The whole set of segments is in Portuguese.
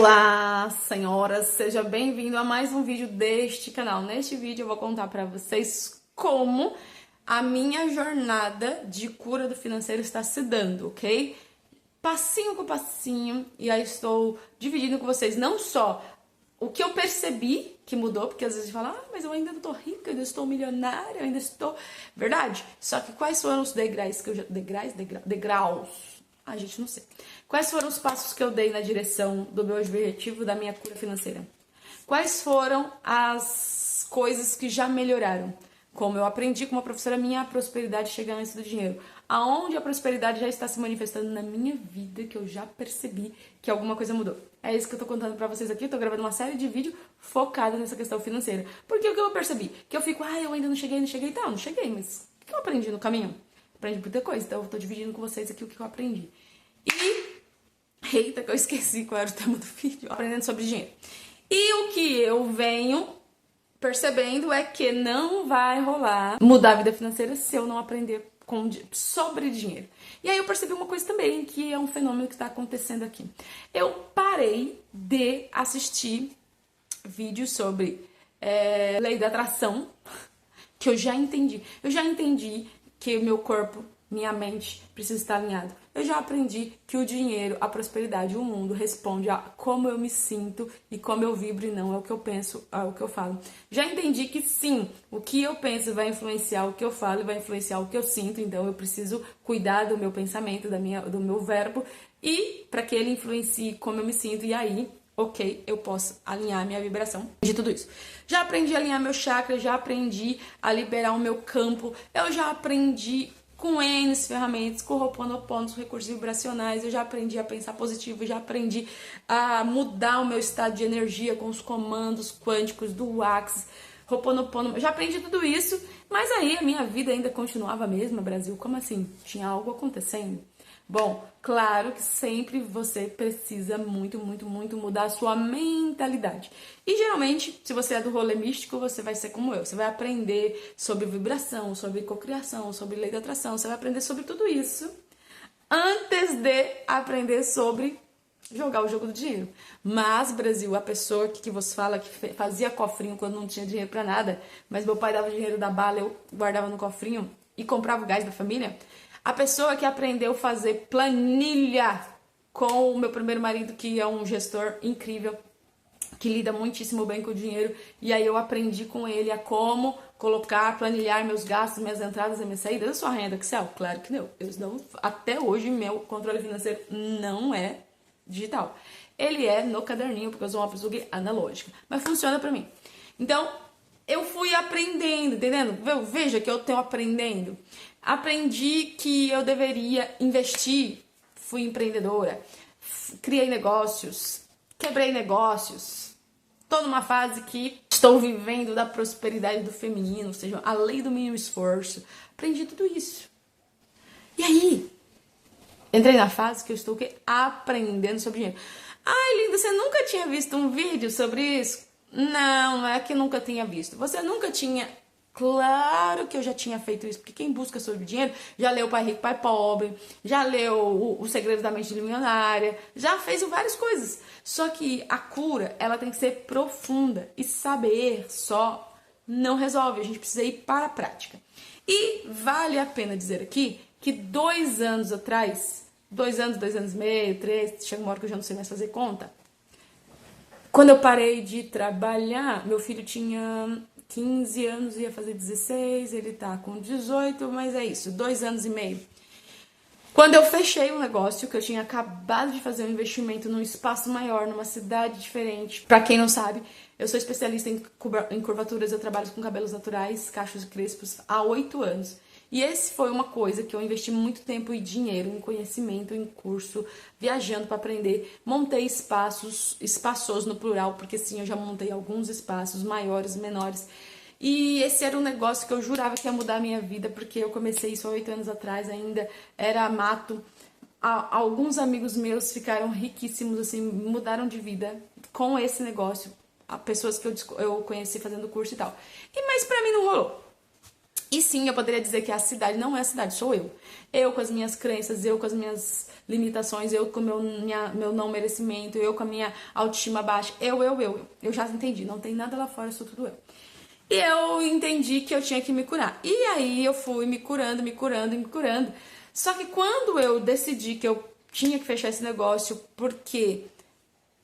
Olá, senhoras, seja bem-vindo a mais um vídeo deste canal. Neste vídeo eu vou contar pra vocês como a minha jornada de cura do financeiro está se dando, ok? Passinho por passinho, e aí estou dividindo com vocês não só o que eu percebi que mudou, porque às vezes fala, mas eu ainda não tô rica, eu ainda estou milionária, eu ainda estou... Verdade, só que quais foram os degraus que eu já... Degraus? A gente não sei. Quais foram os passos que eu dei na direção do meu objetivo, da minha cura financeira? Quais foram as coisas que já melhoraram? Como eu aprendi com uma professora minha, a prosperidade chega antes do dinheiro. Aonde a prosperidade já está se manifestando na minha vida, que eu já percebi que alguma coisa mudou. É isso que eu tô contando pra vocês aqui. Eu tô gravando uma série de vídeos focada nessa questão financeira. Porque o que eu percebi? Que eu fico, eu ainda não cheguei, Tá, não cheguei, mas o que eu aprendi no caminho? Aprendi muita coisa, então eu tô dividindo com vocês aqui o que eu aprendi. E... Eita, que eu esqueci qual era o tema do vídeo. Aprendendo sobre dinheiro. E o que eu venho percebendo é que não vai rolar mudar a vida financeira se eu não aprender sobre dinheiro. E aí eu percebi uma coisa também, que é um fenômeno que está acontecendo aqui. Eu parei de assistir vídeos sobre lei da atração, que eu já entendi. Eu já entendi que o meu corpo, minha mente precisa estar alinhado. Eu já aprendi que o dinheiro, a prosperidade, o mundo responde a como eu me sinto e como eu vibro e não é o que eu penso, é o que eu falo. Já entendi que sim, o que eu penso vai influenciar o que eu falo e vai influenciar o que eu sinto, então eu preciso cuidar do meu pensamento, do meu verbo e para que ele influencie como eu me sinto e aí, ok, eu posso alinhar minha vibração de tudo isso. Já aprendi a alinhar meu chakra, já aprendi a liberar o meu campo, eu já aprendi com N ferramentas, com Ho'oponopono, recursos vibracionais, eu já aprendi a pensar positivo, já aprendi a mudar o meu estado de energia com os comandos quânticos do Axis, Ho'oponopono, já aprendi tudo isso, mas aí a minha vida ainda continuava a mesma, Brasil, como assim? Tinha algo acontecendo? Bom, claro que sempre você precisa muito mudar a sua mentalidade. E geralmente, se você é do rolê místico, você vai ser como eu. Você vai aprender sobre vibração, sobre cocriação, sobre lei da atração. Você vai aprender sobre tudo isso antes de aprender sobre jogar o jogo do dinheiro. Mas, Brasil, a pessoa que você fala que fazia cofrinho quando não tinha dinheiro pra nada, mas meu pai dava o dinheiro da bala, eu guardava no cofrinho e comprava o gás da família... A pessoa que aprendeu a fazer planilha com o meu primeiro marido, que é um gestor incrível, que lida muitíssimo bem com o dinheiro, e aí eu aprendi com ele a como colocar, planilhar meus gastos, minhas entradas e minhas saídas. Eu sou a rainha do Excel? Claro que não. Até hoje, meu controle financeiro não é digital. Ele é no caderninho, porque eu sou uma pessoa analógica. Mas funciona pra mim. Então, eu fui aprendendo, entendendo? Veja que eu estou aprendendo. Aprendi que eu deveria investir, fui empreendedora, criei negócios, quebrei negócios. Estou numa fase que estou vivendo da prosperidade do feminino, ou seja, a lei do mínimo esforço. Aprendi tudo isso. E aí, entrei na fase que eu estou aprendendo sobre dinheiro. Ai, linda, você nunca tinha visto um vídeo sobre isso? Não é que nunca tinha visto. Você nunca tinha... Claro que eu já tinha feito isso, porque quem busca sobre dinheiro já leu Pai Rico, Pai Pobre, já leu o Segredo da Mente Milionária, já fez várias coisas. Só que a cura, ela tem que ser profunda e saber só não resolve, a gente precisa ir para a prática. E vale a pena dizer aqui que 2 anos atrás, 2 anos, 2 anos e meio, 3, chega uma hora que eu já não sei mais fazer conta, quando eu parei de trabalhar, meu filho tinha 15 anos, ia fazer 16, ele tá com 18, mas é isso, 2 anos e meio. Quando eu fechei um negócio, que eu tinha acabado de fazer um investimento num espaço maior, numa cidade diferente. Pra quem não sabe, eu sou especialista em curvaturas, eu trabalho com cabelos naturais, cachos e crespos há 8 anos. E esse foi uma coisa que eu investi muito tempo e dinheiro em conhecimento, em curso, viajando para aprender. Montei espaços no plural, porque sim, eu já montei alguns espaços maiores, menores. E esse era um negócio que eu jurava que ia mudar a minha vida, porque eu comecei isso há 8 anos atrás, ainda era mato. Alguns amigos meus ficaram riquíssimos, assim, mudaram de vida com esse negócio. Pessoas que eu conheci fazendo curso e tal. Mas pra mim não rolou. E sim, eu poderia dizer que a cidade não é a cidade, sou eu. Eu com as minhas crenças, eu com as minhas limitações, eu com meu não merecimento, eu com a minha autoestima baixa. Eu. Eu já entendi, não tem nada lá fora, sou tudo eu. E eu entendi que eu tinha que me curar. E aí eu fui me curando, me curando, me curando. Só que quando eu decidi que eu tinha que fechar esse negócio, porque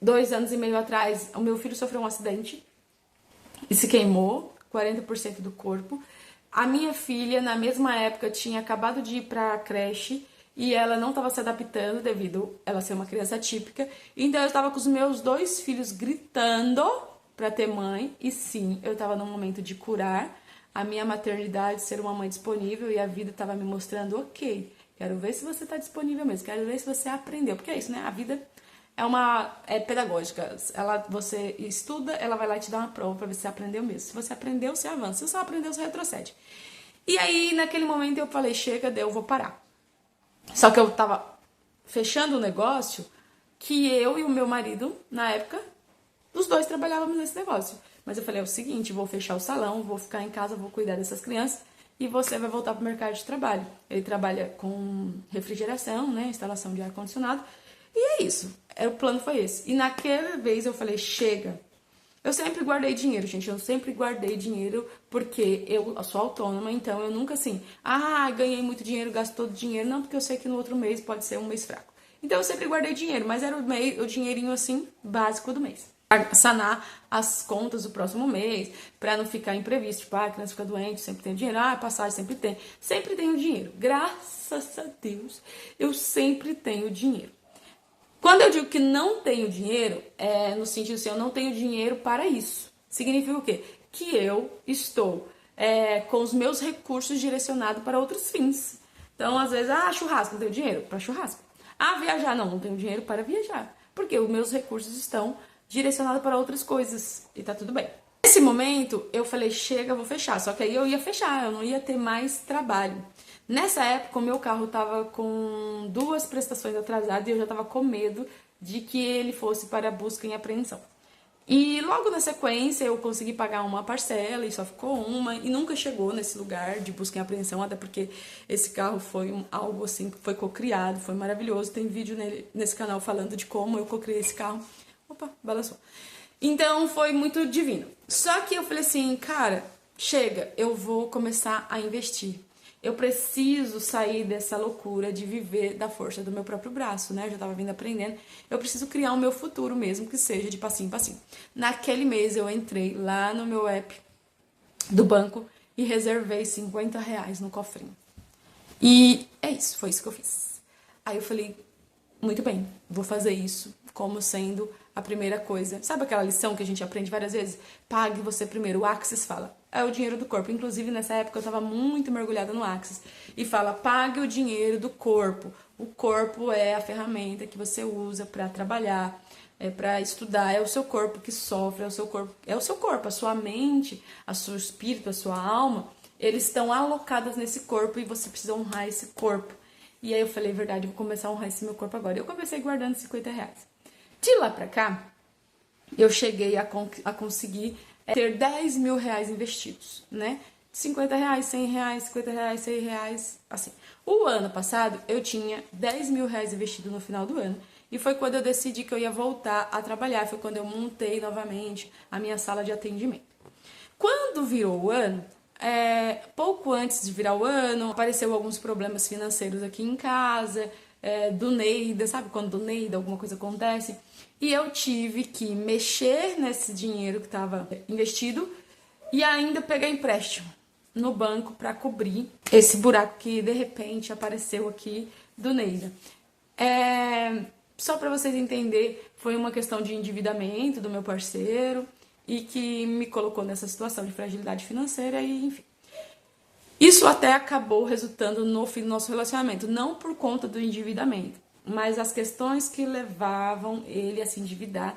2 anos e meio atrás o meu filho sofreu um acidente e se queimou, 40% do corpo. A minha filha, na mesma época, tinha acabado de ir pra creche e ela não estava se adaptando devido a ela ser uma criança típica. Então eu estava com os meus 2 filhos gritando pra ter mãe. E sim, eu estava num momento de curar a minha maternidade, ser uma mãe disponível, e a vida estava me mostrando, ok, quero ver se você está disponível mesmo, quero ver se você aprendeu. Porque é isso, né? A vida é pedagógica. Você estuda, ela vai lá e te dar uma prova pra ver se você aprendeu mesmo. Se você aprendeu, você avança. Se você não aprendeu, você retrocede. E aí, naquele momento, eu falei, chega, eu vou parar. Só que eu tava fechando o negócio que eu e o meu marido, na época, os dois trabalhávamos nesse negócio. Mas eu falei, é o seguinte, vou fechar o salão, vou ficar em casa, vou cuidar dessas crianças e você vai voltar pro mercado de trabalho. Ele trabalha com refrigeração, né, instalação de ar-condicionado. E é isso. O plano foi esse. E naquela vez eu falei, chega. Eu sempre guardei dinheiro, gente. Eu sempre guardei dinheiro porque eu sou autônoma, então eu nunca assim, ganhei muito dinheiro, gasto todo o dinheiro. Não, porque eu sei que no outro mês pode ser um mês fraco. Então eu sempre guardei dinheiro, mas era o dinheirinho assim, básico do mês. Pra sanar as contas do próximo mês, pra não ficar imprevisto. Tipo, a criança fica doente, sempre tem dinheiro. Passagem sempre tem. Sempre tenho dinheiro. Graças a Deus, eu sempre tenho dinheiro. Quando eu digo que não tenho dinheiro, é no sentido assim, eu não tenho dinheiro para isso. Significa o quê? Que eu estou com os meus recursos direcionados para outros fins. Então, às vezes, churrasco, não tenho dinheiro para churrasco. Viajar, não tenho dinheiro para viajar. Porque os meus recursos estão direcionados para outras coisas e tá tudo bem. Nesse momento, eu falei, chega, vou fechar. Só que aí eu ia fechar, eu não ia ter mais trabalho. Nessa época, o meu carro tava com 2 prestações atrasadas e eu já tava com medo de que ele fosse para busca e apreensão. E logo na sequência, eu consegui pagar uma parcela e só ficou uma, e nunca chegou nesse lugar de busca e apreensão, até porque esse carro foi algo assim que foi cocriado, foi maravilhoso. Tem vídeo nesse canal falando de como eu cocriei esse carro. Opa, balançou. Então foi muito divino. Só que eu falei assim, cara, chega, eu vou começar a investir. Eu preciso sair dessa loucura de viver da força do meu próprio braço, né? Eu já tava vindo aprendendo. Eu preciso criar o meu futuro mesmo, que seja de passinho em passinho. Naquele mês eu entrei lá no meu app do banco e reservei R$ 50 no cofrinho. E é isso, foi isso que eu fiz. Aí eu falei, muito bem, vou fazer isso como sendo a primeira coisa. Sabe aquela lição que a gente aprende várias vezes? Pague você primeiro. O Axis fala, é o dinheiro do corpo. Inclusive, nessa época, eu estava muito mergulhada no Axis. E fala, pague o dinheiro do corpo. O corpo é a ferramenta que você usa para trabalhar, para estudar. É o seu corpo que sofre, é o seu corpo. A sua mente, o seu espírito, a sua alma, eles estão alocados nesse corpo e você precisa honrar esse corpo. E aí eu falei, verdade, eu vou começar a honrar esse meu corpo agora. Eu comecei guardando R$ 50. De lá pra cá, eu cheguei a conseguir ter R$ 10.000 investidos, né? R$ 50, R$ 100, R$ 50, R$ 100, assim. O ano passado, eu tinha R$ 10.000 investido no final do ano. E foi quando eu decidi que eu ia voltar a trabalhar. Foi quando eu montei novamente a minha sala de atendimento. Quando virou o ano, pouco antes de virar o ano, apareceu alguns problemas financeiros aqui em casa, do Neida, sabe quando do Neida alguma coisa acontece? E eu tive que mexer nesse dinheiro que estava investido e ainda pegar empréstimo no banco para cobrir esse buraco que de repente apareceu aqui do Neida. Só para vocês entenderem, foi uma questão de endividamento do meu parceiro e que me colocou nessa situação de fragilidade financeira e enfim. Isso até acabou resultando no fim do nosso relacionamento, não por conta do endividamento, mas as questões que levavam ele a se endividar,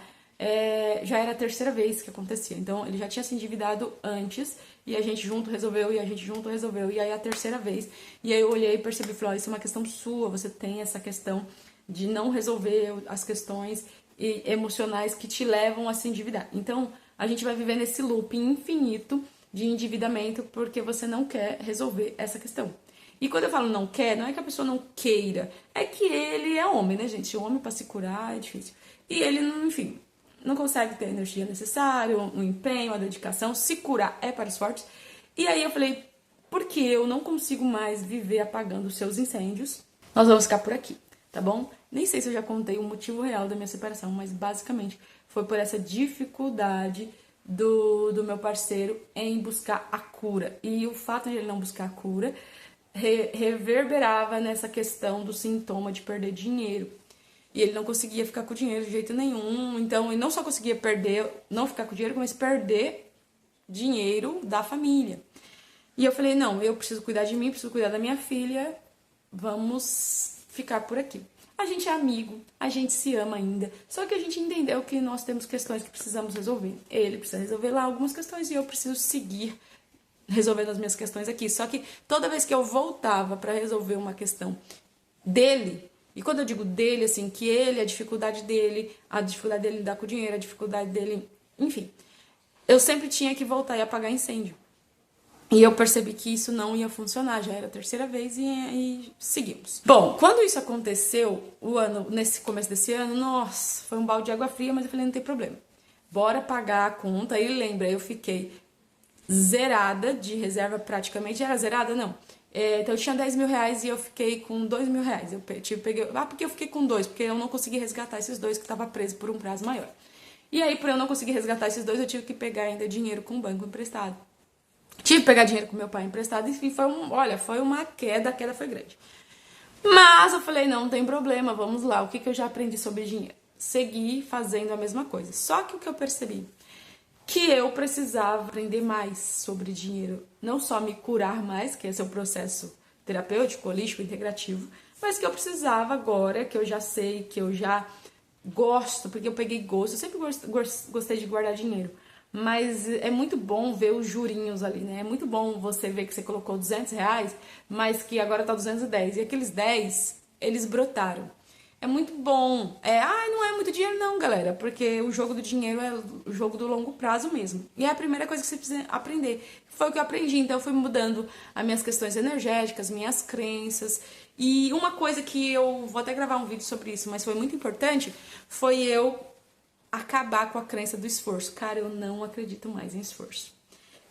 já era a terceira vez que acontecia. Então, ele já tinha se endividado antes, e a gente junto resolveu, e aí a terceira vez. E aí eu olhei e percebi, falei, isso é uma questão sua, você tem essa questão de não resolver as questões emocionais que te levam a se endividar. Então, a gente vai viver nesse loop infinito de endividamento porque você não quer resolver essa questão. E quando eu falo não quer, não é que a pessoa não queira, é que ele é homem, né, gente? O homem pra se curar é difícil. E ele, enfim, não consegue ter a energia necessária, um empenho, a dedicação. Se curar é para os fortes. E aí eu falei, porque eu não consigo mais viver apagando os seus incêndios, nós vamos ficar por aqui, tá bom? Nem sei se eu já contei o motivo real da minha separação, mas basicamente foi por essa dificuldade do meu parceiro em buscar a cura. E o fato de ele não buscar a cura reverberava nessa questão do sintoma de perder dinheiro. E ele não conseguia ficar com o dinheiro de jeito nenhum. Então, ele não só conseguia não ficar com o dinheiro, mas perder dinheiro da família. E eu falei, não, eu preciso cuidar de mim, preciso cuidar da minha filha, vamos ficar por aqui. A gente é amigo, a gente se ama ainda, só que a gente entendeu que nós temos questões que precisamos resolver. Ele precisa resolver lá algumas questões e eu preciso seguir resolvendo as minhas questões aqui. Só que toda vez que eu voltava para resolver uma questão dele, e quando eu digo dele, assim, que ele, a dificuldade dele lidar com o dinheiro, a dificuldade dele, enfim, eu sempre tinha que voltar e apagar incêndio. E eu percebi que isso não ia funcionar, já era a terceira vez e seguimos. Bom, quando isso aconteceu, nesse começo desse ano, nossa, foi um balde de água fria, mas eu falei, não tem problema. Bora pagar a conta. E lembra, eu fiquei zerada de reserva praticamente. Era zerada? Não. Então eu tinha 10 mil reais e eu fiquei com 2 mil reais. Porque eu fiquei com 2, porque eu não consegui resgatar esses 2 que estavam presos por um prazo maior. E aí, por eu não conseguir resgatar esses 2, eu tive que pegar ainda dinheiro com o banco emprestado. Tive que pegar dinheiro com meu pai emprestado, enfim, foi uma queda, a queda foi grande. Mas eu falei, não tem problema, vamos lá, o que eu já aprendi sobre dinheiro? Segui fazendo a mesma coisa. Só que o que eu percebi? Que eu precisava aprender mais sobre dinheiro. Não só me curar mais, que esse é o processo terapêutico, holístico, integrativo, mas que eu precisava agora, que eu já sei, que eu já gosto, porque eu peguei gosto, eu sempre gostei de guardar dinheiro. Mas é muito bom ver os jurinhos ali, né? É muito bom você ver que você colocou 200 reais, mas que agora tá 210. E aqueles 10, eles brotaram. É muito bom. Não é muito dinheiro não, galera. Porque o jogo do dinheiro é o jogo do longo prazo mesmo. E é a primeira coisa que você precisa aprender. Foi o que eu aprendi. Então eu fui mudando as minhas questões energéticas, minhas crenças. E uma coisa que eu vou até gravar um vídeo sobre isso, mas foi muito importante, foi eu acabar com a crença do esforço. Cara, eu não acredito mais em esforço.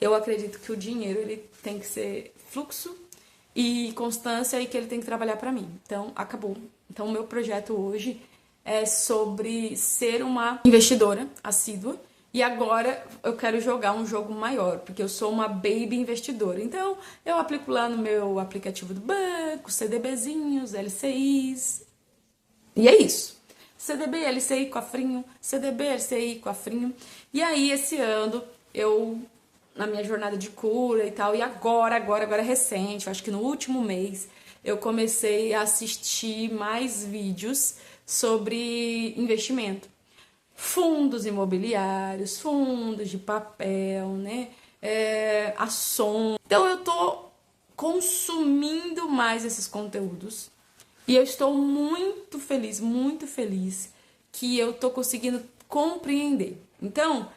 Eu acredito que o dinheiro, ele tem que ser fluxo e constância e que ele tem que trabalhar pra mim. Então, acabou. Então, o meu projeto hoje é sobre ser uma investidora assídua e agora eu quero jogar um jogo maior, porque eu sou uma baby investidora. Então, eu aplico lá no meu aplicativo do banco, CDBzinhos, LCIs, e é isso. CDB, LCI, cofrinho, CDB, LCI, cofrinho. E aí, esse ano, na minha jornada de cura e tal, e agora recente, eu acho que no último mês, eu comecei a assistir mais vídeos sobre investimento. Fundos imobiliários, fundos de papel, né? Ações. Então, eu tô consumindo mais esses conteúdos. E eu estou muito feliz que eu tô conseguindo compreender. Então,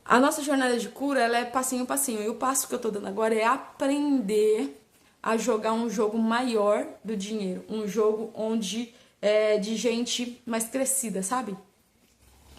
a nossa jornada de cura, ela é passinho a passinho. E o passo que eu tô dando agora é aprender a jogar um jogo maior do dinheiro. Um jogo onde de gente mais crescida, sabe?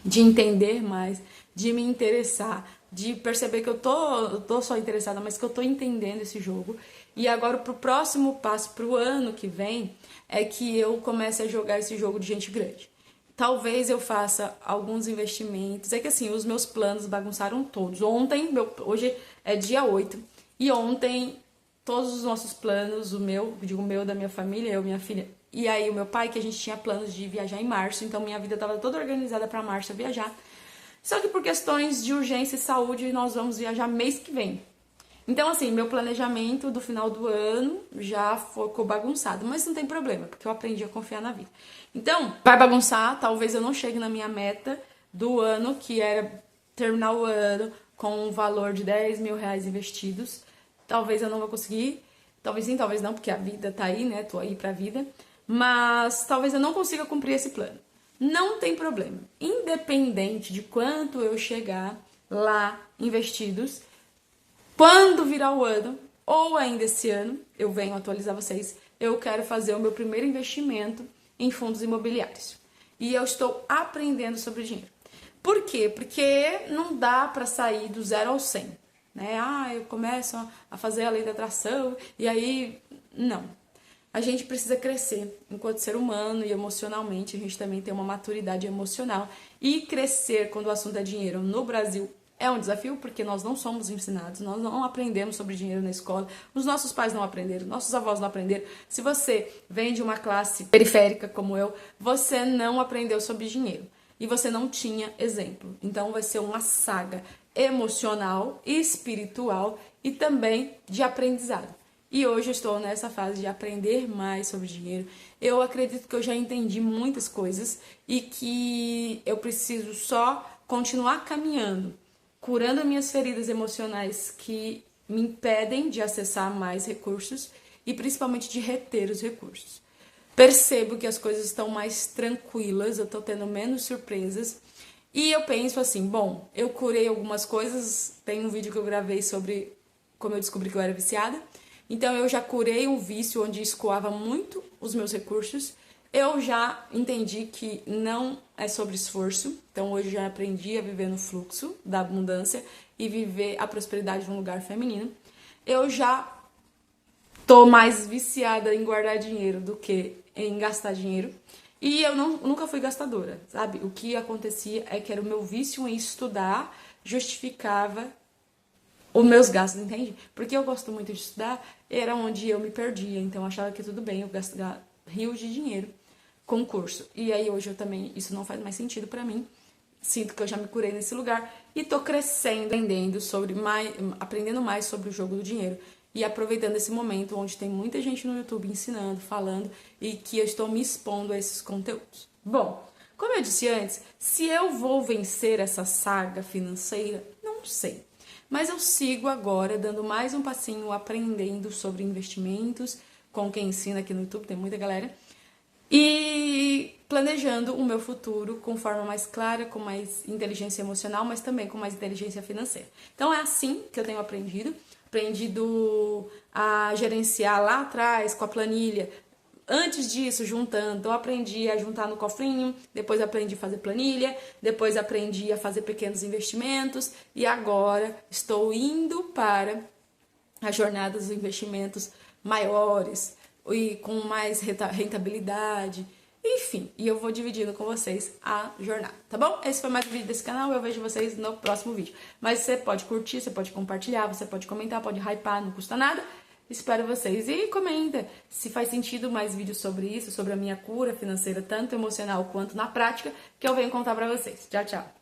De entender mais, de me interessar, de perceber que eu tô só interessada, mas que eu tô entendendo esse jogo. E agora, pro próximo passo, pro ano que vem, é que eu comece a jogar esse jogo de gente grande. Talvez eu faça alguns investimentos. É que assim, os meus planos bagunçaram todos. Hoje é dia 8, e ontem todos os nossos planos, da minha família, eu, minha filha, e aí o meu pai, que a gente tinha planos de viajar em março, então minha vida estava toda organizada para março viajar. Só que por questões de urgência e saúde, nós vamos viajar mês que vem. Então, assim, meu planejamento do final do ano já ficou bagunçado, mas não tem problema, porque eu aprendi a confiar na vida. Então, vai bagunçar, talvez eu não chegue na minha meta do ano, que era terminar o ano com um valor de 10 mil reais investidos. Talvez eu não vou conseguir, talvez sim, talvez não, porque a vida tá aí, né? Tô aí pra vida. Mas talvez eu não consiga cumprir esse plano. Não tem problema. Independente de quanto eu chegar lá investidos, Quando virar o ano, ou ainda esse ano, eu venho atualizar vocês, eu quero fazer o meu primeiro investimento em fundos imobiliários. E eu estou aprendendo sobre dinheiro. Por quê? Porque não dá para sair do 0 ao 100, né? Eu começo a fazer a lei da atração e aí, não. A gente precisa crescer enquanto ser humano e emocionalmente, a gente também tem uma maturidade emocional. E crescer quando o assunto é dinheiro no Brasil é um desafio, porque nós não somos ensinados, nós não aprendemos sobre dinheiro na escola, os nossos pais não aprenderam, nossos avós não aprenderam. Se você vem de uma classe periférica como eu, você não aprendeu sobre dinheiro e você não tinha exemplo. Então vai ser uma saga emocional, espiritual e também de aprendizado. E hoje eu estou nessa fase de aprender mais sobre dinheiro. Eu acredito que eu já entendi muitas coisas e que eu preciso só continuar caminhando, curando as minhas feridas emocionais que me impedem de acessar mais recursos e principalmente de reter os recursos. Percebo que as coisas estão mais tranquilas, eu estou tendo menos surpresas e eu penso assim, bom, eu curei algumas coisas, tem um vídeo que eu gravei sobre como eu descobri que eu era viciada. Então, eu já curei um vício onde escoava muito os meus recursos. Eu já entendi que não é sobre esforço. Então, hoje já aprendi a viver no fluxo da abundância e viver a prosperidade num lugar feminino. Eu já tô mais viciada em guardar dinheiro do que em gastar dinheiro. E eu nunca fui gastadora, sabe? O que acontecia é que era o meu vício em estudar justificava os meus gastos, entende? Porque eu gosto muito de estudar, era onde eu me perdia, então eu achava que tudo bem eu gastar rios de dinheiro com curso. E aí hoje eu também, isso não faz mais sentido pra mim, sinto que eu já me curei nesse lugar e tô crescendo, aprendendo mais sobre o jogo do dinheiro e aproveitando esse momento onde tem muita gente no YouTube ensinando, falando e que eu estou me expondo a esses conteúdos. Bom, como eu disse antes, se eu vou vencer essa saga financeira, não sei. Mas eu sigo agora, dando mais um passinho, aprendendo sobre investimentos, com quem ensina aqui no YouTube, tem muita galera, e planejando o meu futuro com forma mais clara, com mais inteligência emocional, mas também com mais inteligência financeira. Então é assim que eu tenho aprendido a gerenciar lá atrás com a planilha. Antes disso, juntando, eu aprendi a juntar no cofrinho, depois aprendi a fazer planilha, depois aprendi a fazer pequenos investimentos e agora estou indo para a jornada dos investimentos maiores e com mais rentabilidade, enfim, e eu vou dividindo com vocês a jornada, tá bom? Esse foi mais um vídeo desse canal, eu vejo vocês no próximo vídeo. Mas você pode curtir, você pode compartilhar, você pode comentar, pode hypar, não custa nada. Espero vocês. E comenta se faz sentido mais vídeos sobre isso, sobre a minha cura financeira, tanto emocional quanto na prática, que eu venho contar pra vocês. Tchau, tchau.